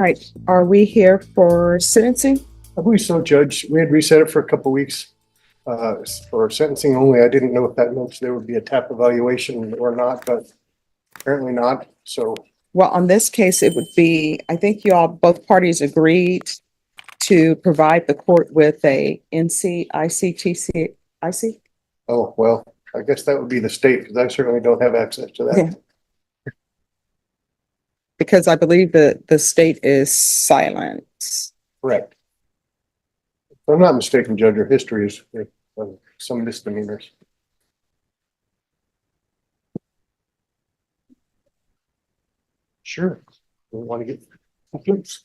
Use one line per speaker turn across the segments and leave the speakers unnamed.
All right, are we here for sentencing?
I believe so, Judge. We had reset it for a couple weeks for sentencing only. I didn't know if that meant there would be a TAP evaluation or not, but apparently not. So,
Well, on this case, it would be, I think you all, both parties agreed to provide the court with a ICTC.
oh, well, I guess that would be the state because I certainly don't have access to that.
Yeah. Because I believe the state is silent.
Correct. If I'm not mistaken, Judge, your history is some misdemeanors. Sure. We want to get confused.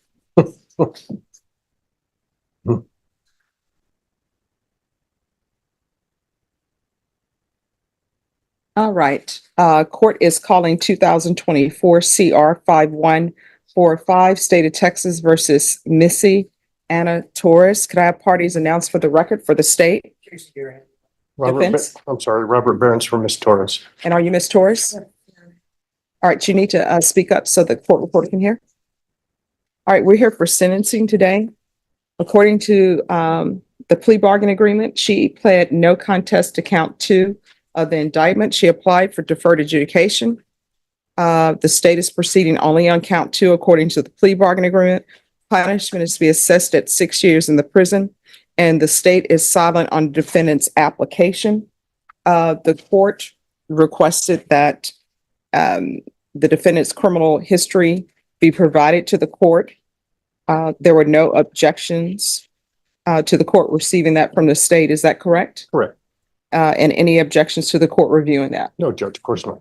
All right, court is calling 2024 CR 5145, State of Texas versus Missy Anna Torres. Could I have parties announced for the record for the state? Defense?
I'm sorry, Robert Burns for Miss Torres.
And are you Miss Torres? All right, you need to speak up so the court reporter can hear. All right, we're here for sentencing today. According to the plea bargain agreement, she pled no contest to count 2 of the indictment. She applied for deferred adjudication. The state is proceeding only on count 2 according to the plea bargain agreement. Punishment is to be assessed at 6 years in the prison, and the state is silent on the defendant's application. The court requested that the defendant's criminal history be provided to the court. There were no objections to the court receiving that from the state. Is that correct?
Correct.
And any objections to the court reviewing that?
No, Judge, of course not.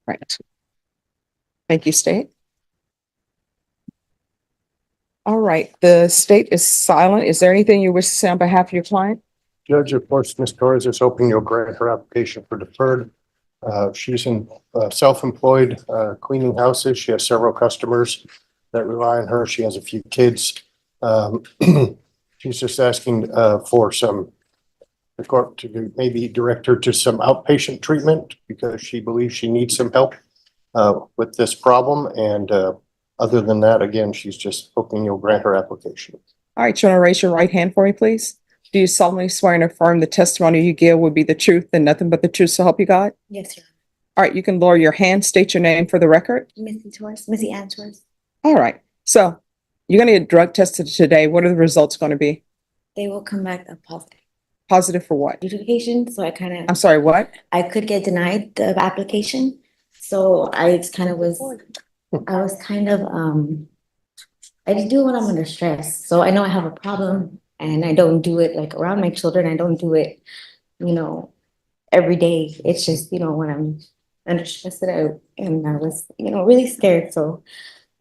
Right. Thank you, state. All right, the state is silent. Is there anything you wish to say on behalf of your client?
Judge, of course, Ms. Torres is hoping you'll grant her application for deferred. She's in self-employed cleaning houses. She has several customers that rely on her. She has a few kids. She's just asking for the court to maybe direct her to some outpatient treatment because she believes she needs some help with this problem. And other than that, again, she's just hoping you'll grant her application.
All right, you want to raise your right hand for me, please? Do you solemnly swear and affirm the testimony you give will be the truth and nothing but the truth, so help you God?
Yes, Your Honor.
All right, you can lower your hand, state your name for the record.
Missy Torres, Missy Ann Torres.
All right, so you're going to get drug tested today. What are the results going to be?
They will come back a positive.
Positive for what?
Adjudication. So
I'm sorry, what?
I could get denied the application. So I just do it when I'm under stress. So I know I have a problem and I don't do it like around my children. I don't do it, every day. It's just, when I'm under stress and I was, really scared. So,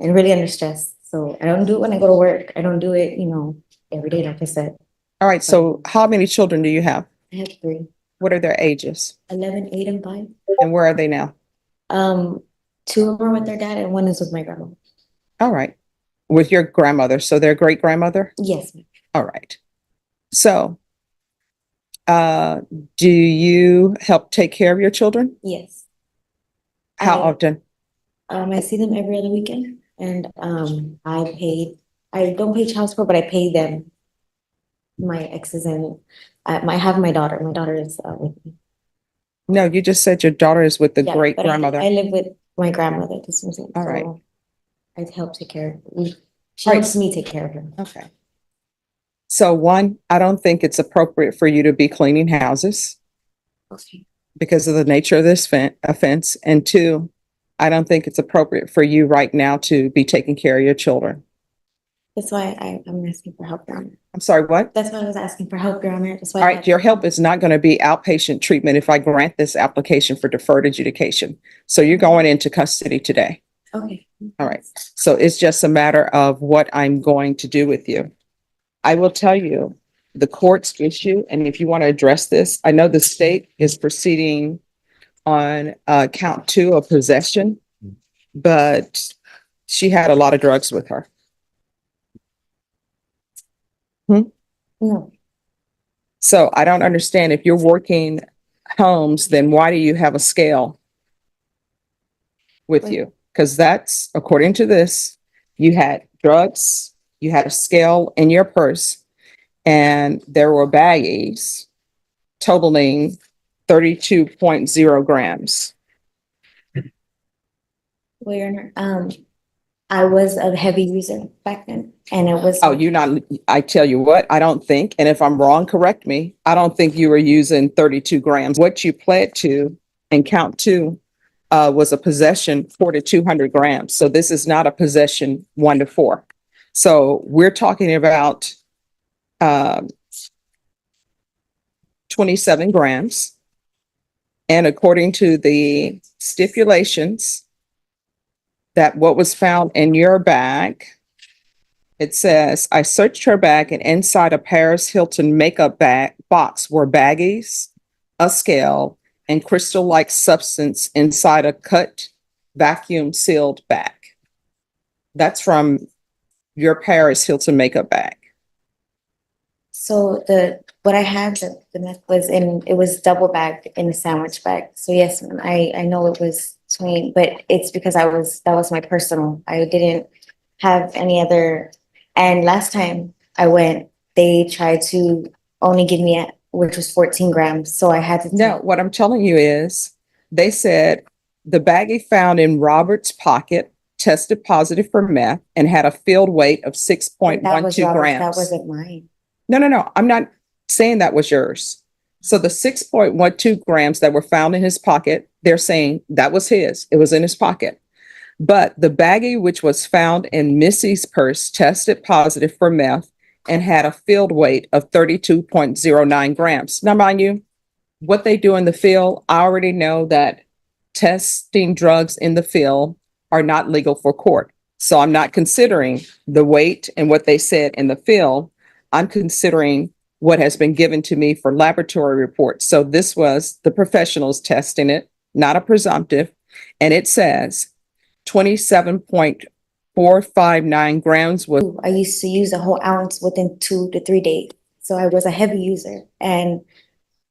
and really under stress. So I don't do it when I go to work. I don't do it, every day, like I said.
All right, so how many children do you have?
I have 3.
What are their ages?
11, 8, and 5.
And where are they now?
2 of them are with their dad and 1 is with my grandma.
All right. With your grandmother, so their great grandmother?
Yes.
All right. So, do you help take care of your children?
Yes.
How often?
I see them every other weekend, and I don't pay child support, but I pay them. My exes and I have my daughter. My daughter is with me.
No, you just said your daughter is with the great grandmother.
I live with my grandmother. This was
all right.
I help take care of her. She helps me take care of her.
Okay. So 1, I don't think it's appropriate for you to be cleaning houses.
Okay.
Because of the nature of this offense. And 2, I don't think it's appropriate for you right now to be taking care of your children.
That's why I'm asking for help, Your Honor.
I'm sorry, what?
That's why I was asking for help, Your Honor. That's why.
All right, your help is not going to be outpatient treatment if I grant this application for deferred adjudication. So you're going into custody today.
Okay.
All right. So it's just a matter of what I'm going to do with you. I will tell you the court's issue, and if you want to address this, I know the state is proceeding on count 2 of possession, but she had a lot of drugs with her.
No.
So I don't understand if you're working homes, then why do you have a scale with you? Because that's, according to this, you had drugs, you had a scale in your purse, and there were baggies totaling 32.0 grams.
Where, I was a heavy user back then, and it was.
Oh, you're not, I tell you what, I don't think, and if I'm wrong, correct me. I don't think you were using 32 grams. What you pled to and count two was a possession 4 to 200 grams. So this is not a possession 1 to 4. So we're talking about 27 grams. And according to the stipulations, that what was found in your bag, it says, I searched her bag and inside a Paris Hilton makeup bag box were baggies, a scale, and crystal-like substance inside a cut vacuum sealed bag. That's from your Paris Hilton makeup bag.
So what I had, the meth was it was double bagged in a sandwich bag. So yes, ma'am, I know it was 20, but it's because that was my personal. I didn't have any other. And last time I went, they tried to only give me which was 14 grams. So I had to.
No, what I'm telling you is, they said the baggie found in Robert's pocket tested positive for meth and had a field weight of 6.12 grams.
That wasn't mine.
No. I'm not saying that was yours. So the 6.12 grams that were found in his pocket, they're saying that was his. It was in his pocket. But the baggie, which was found in Missy's purse, tested positive for meth and had a field weight of 32.09 grams. Now, mind you, what they do in the field, I already know that testing drugs in the field are not legal for court. So I'm not considering the weight and what they said in the field. I'm considering what has been given to me for laboratory reports. So this was the professionals testing it, not a presumptive. And it says 27.459 grams was.
I used to use a whole ounce within 2 to 3 days. So I was a heavy user. And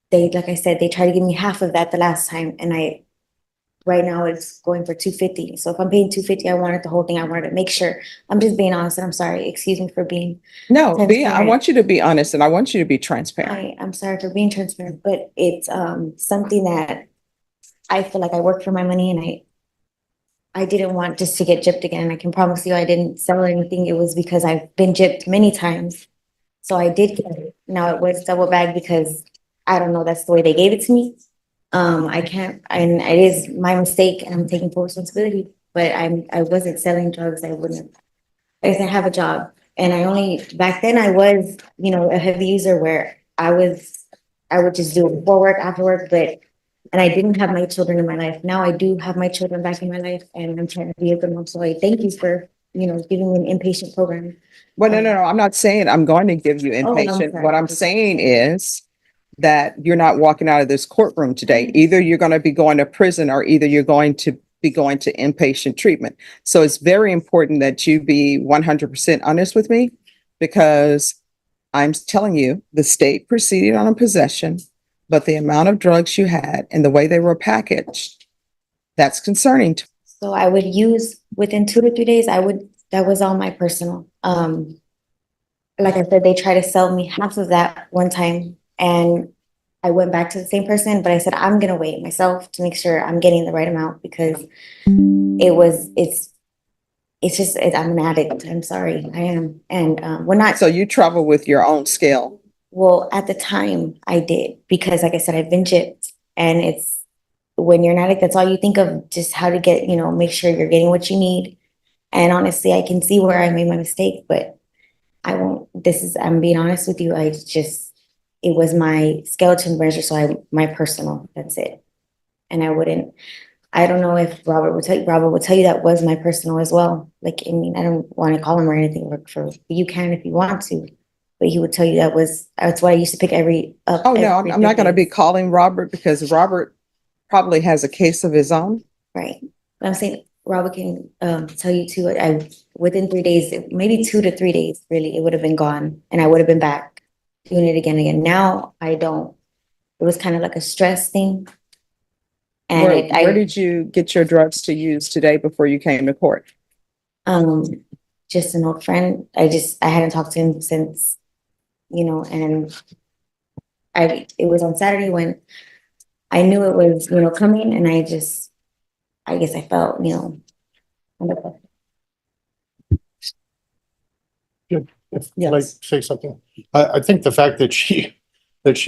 they, like I said, they tried to give me half of that the last time. And right now it's going for 250. So if I'm paying 250, I wanted the whole thing. I wanted to make sure. I'm just being honest, and I'm sorry. Excuse me for being.
No, I want you to be honest and I want you to be transparent.
I'm sorry for being transparent, but it's something that I feel like I worked for my money, and I didn't want just to get gypped again. I can promise you I didn't sell anything. It was because I've been gypped many times. So I did get it. Now it was double bagged because I don't know, that's the way they gave it to me. I can't, and it is my mistake and I'm taking full responsibility, but I wasn't selling drugs. I wouldn't, I have a job, and back then I was, a heavy user where I would just do it before work, after work, and I didn't have my children in my life. Now I do have my children back in my life, and I'm trying to be a good mom. So I thank you for, giving me an inpatient program.
Well, no. I'm not saying I'm going to give you inpatient.
sorry.
What I'm saying is that you're not walking out of this courtroom today. Either you're going to be going to prison or either you're going to be going to inpatient treatment. So it's very important that you be 100% honest with me, because I'm telling you, the state proceeded on a possession, but the amount of drugs you had and the way they were packaged, that's concerning to me.
So I would use within 2 to 3 days. That was all my personal. Like I said, they tried to sell me half of that one time, and I went back to the same person, but I said, I'm going to wait myself to make sure I'm getting the right amount, because it's just, I'm an addict. I'm sorry. I am. And we're not.
So you travel with your own scale?
Well, at the time I did, because like I said, I've been gypped, and when you're an addict, that's all you think of, just how to get, make sure you're getting what you need. And honestly, I can see where I made my mistake, but I won't, I'm being honest with you. It was my skeleton measure. So my personal, that's it. And I don't know if Robert would tell you that was my personal as well. Like, I mean, I don't want to call him or anything, you can if you want to, but he would tell you that's what I used to pick
Oh, no, I'm not going to be calling Robert, because Robert probably has a case of his own.
Right. But I'm saying Robert can tell you too, within 3 days, maybe 2 to 3 days, really, it would have been gone, and I would have been back doing it again. Now I don't. it was kind of like a stress thing.
Where,
And
where did you get your drugs to use today before you came to court?
Just an old friend. I hadn't talked to him since, and it was on Saturday when I knew it was, coming, and I guess I felt, under pressure.
Can I say something? I think the fact that she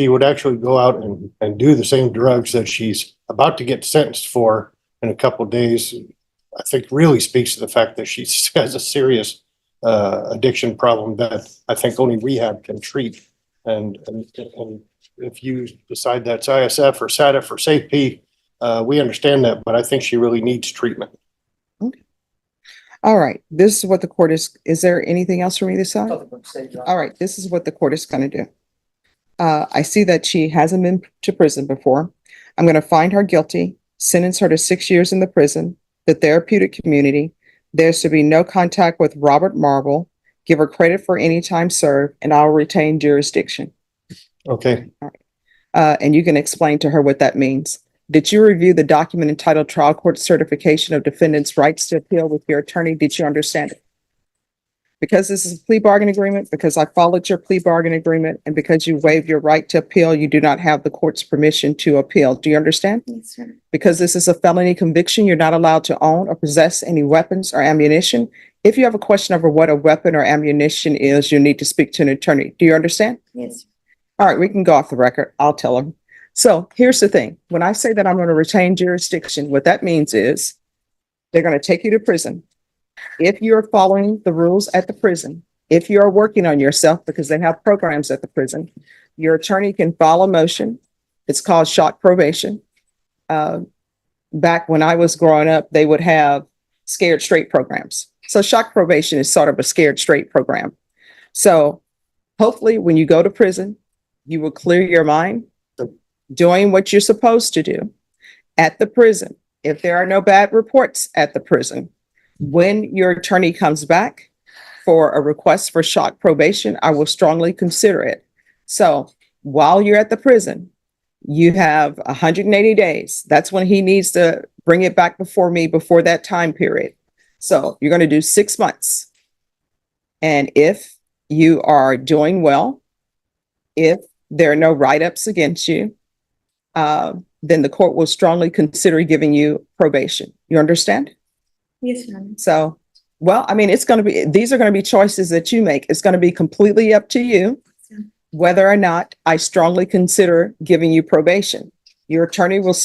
would actually go out and do the same drugs that she's about to get sentenced for in a couple of days, I think really speaks to the fact that she has a serious addiction problem that I think only rehab can treat. And if you decide that's ISF or SATF or SAFE, we understand that, but I think she really needs treatment.
All right, this is what the court is there anything else for me to say? All right, this is what the court is going to do. I see that she hasn't been to prison before. I'm going to find her guilty, sentence her to 6 years in the prison, the therapeutic community. There's to be no contact with Robert Marble, give her credit for any time served, and I'll retain jurisdiction.
Okay.
And you can explain to her what that means. Did you review the document entitled Trial Court Certification of Defendant's Rights to Appeal with your attorney? Did you understand it? Because this is a plea bargain agreement, because I followed your plea bargain agreement, and because you waived your right to appeal, you do not have the court's permission to appeal. Do you understand?
Yes, sir.
Because this is a felony conviction, you're not allowed to own or possess any weapons or ammunition. If you have a question over what a weapon or ammunition is, you need to speak to an attorney. Do you understand?
Yes.
All right, we can go off the record. I'll tell them. So here's the thing. When I say that I'm going to retain jurisdiction, what that means is they're going to take you to prison. If you're following the rules at the prison, if you're working on yourself, because they have programs at the prison, your attorney can file a motion. It's called shock probation. Back when I was growing up, they would have scared straight programs. So shock probation is sort of a scared straight program. So hopefully when you go to prison, you will clear your mind doing what you're supposed to do at the prison. If there are no bad reports at the prison, when your attorney comes back for a request for shock probation, I will strongly consider it. So while you're at the prison, you have 180 days. That's when he needs to bring it back before me before that time period. So you're going to do 6 months. And if you are doing well, if there are no write-ups against you, then the court will strongly consider giving you probation. You understand?
Yes, ma'am.
So, well, I mean, these are going to be choices that you make. It's going to be completely up to you whether or not I strongly consider giving you probation. Your attorney will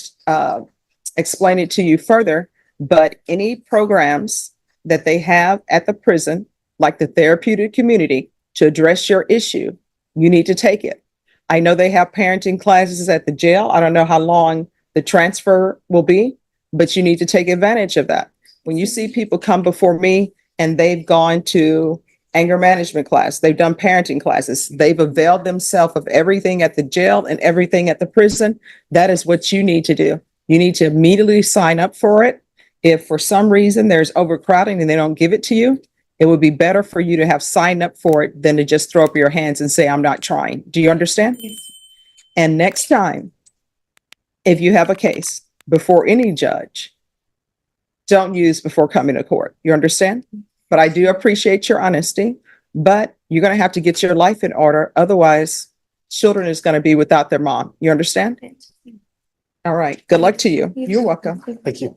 explain it to you further, but any programs that they have at the prison, like the therapeutic community, to address your issue, you need to take it. I know they have parenting classes at the jail. I don't know how long the transfer will be, but you need to take advantage of that. When you see people come before me and they've gone to anger management class, they've done parenting classes, they've availed themselves of everything at the jail and everything at the prison, that is what you need to do. You need to immediately sign up for it. If for some reason there's overcrowding and they don't give it to you, it would be better for you to have signed up for it than to just throw up your hands and say, I'm not trying. Do you understand?
Yes.
And next time, if you have a case before any judge, don't use before coming to court. You understand? But I do appreciate your honesty, but you're going to have to get your life in order. Otherwise, children is going to be without their mom. You understand? All right. Good luck to you. You're welcome.
Thank you.